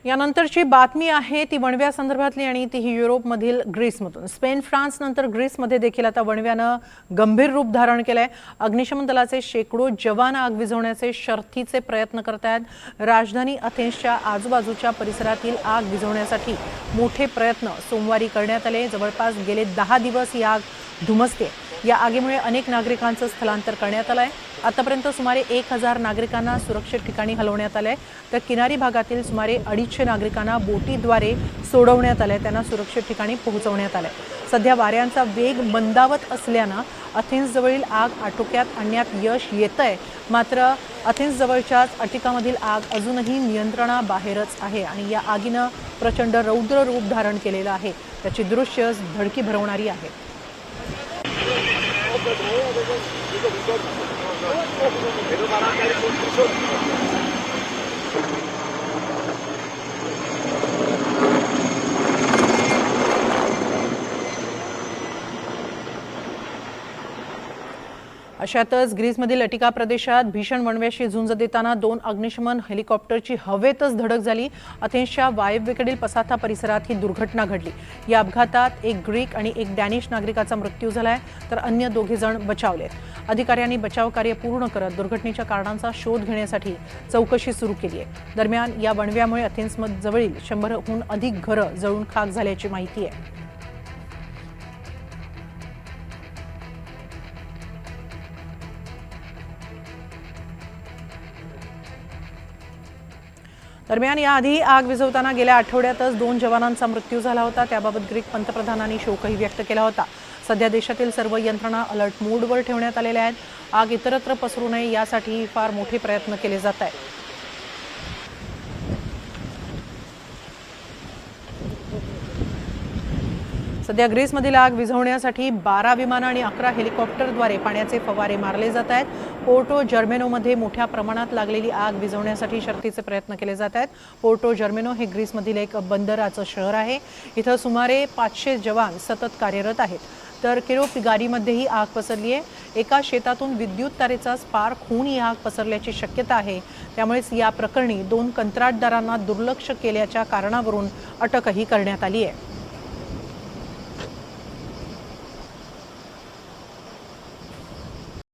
यानंतरची बातमी आहे ती वणव्या संदर्भातली आणि ती युरोपमधील ग्रीसमधून। स्पेन, फ्रान्स नंतर ग्रीसमध्ये देखील आता वणव्यानं गंभीर रूप धारण केलंय। अग्निशमन दलाचे शेकडो जवान आग विझवण्याचे शर्थीचे प्रयत्न करत आहेत। राजधानी अथेन्सच्या आजूबाजूच्या परिसरातील आग विझवण्यासाठी मोठे प्रयत्न सोमवारी करण्यात आले। जवळपास गेले 10 दिवस ही आग धुमसते। या आगीमुळे अनेक नागरिकांचं स्थलांतर करण्यात आलंय। आतापर्यंत सुमारे 1000 नागरिकांना सुरक्षित ठिकाणी हलवण्यात आलंय, तर किनारी भागातील सुमारे 250 नागरिकांना बोटीद्वारे सोडवण्यात आलंय, त्यांना सुरक्षित ठिकाणी पोहोचवण्यात आलंय। सध्या वाऱ्यांचा वेग मंदावत असल्याने अथेन्स जवळील आग आटोक्यात आणण्यात यश येतंय। मात्र अथेन्स जवळच्याच अटिकामधील आग अजूनही नियंत्रणाबाहेरच आहे आणि या आगीनं प्रचंड रौद्र रूप धारण केलेलं आहे। त्याची दृश्य धडकी भरवणारी आहेत। अशातच ग्रीसमधील अटिका प्रदेशात भीषण वणव्याशी झुंज देताना 2 अग्निशमन हेलिकॉप्टरची हवेतच धडक झाली। अथेन्सच्या वायव्येकडील पसाथा परिसरात ही दुर्घटना घडली। या अपघातात एक ग्रीक आणि एक डॅनिश नागरिकाचा मृत्यू झालाय, तर अन्य 2 जण बचावलेत। अधिकाऱ्यांनी बचाव कार्य पूर्ण करत दुर्घटनेच्या कारणांचा शोध घेण्यासाठी चौकशी सुरू केली आहे। दरम्यान या वणव्यामुळे अथेन्समध्ये जवळील 100हून अधिक घरं जळून खाक झाल्याची माहिती आहे। दरम्यान याआधी आग विझवताना गेल्या आठवड्यातच 2 जवानांचा मृत्यू झाला होता। त्याबाबत ग्रीक पंतप्रधानांनी शोकही व्यक्त केला होता। सध्या देशातील सर्व यंत्रणा अलर्ट मोडवर ठेवण्यात आलेल्या आहेत। आग इतरत्र पसरू नये यासाठी फार मोठे प्रयत्न केले जात आहेत। सध्या ग्रीसमधील आग विझवण्यासाठी 12 विमानं आणि 11 हेलिकॉप्टरद्वारे पाण्याचे फवारे मारले जात आहेत। पोर्टो जर्मेनोमध्ये मोठ्या प्रमाणात लागलेली आग विझवण्यासाठी शर्थीचे प्रयत्न केले जात आहेत। पोर्टो जर्मेनो हे ग्रीसमधील एक बंदराचं शहर आहे। इथं सुमारे 500 जवान सतत कार्यरत आहेत। तर किरोपिगारीमध्येही आग पसरली आहे। एका शेतातून विद्युत तारेचा स्पार्क होऊन ही आग पसरल्याची शक्यता आहे। त्यामुळेच या प्रकरणी 2 कंत्राटदारांना दुर्लक्ष केल्याच्या कारणावरून अटकही करण्यात आली आहे।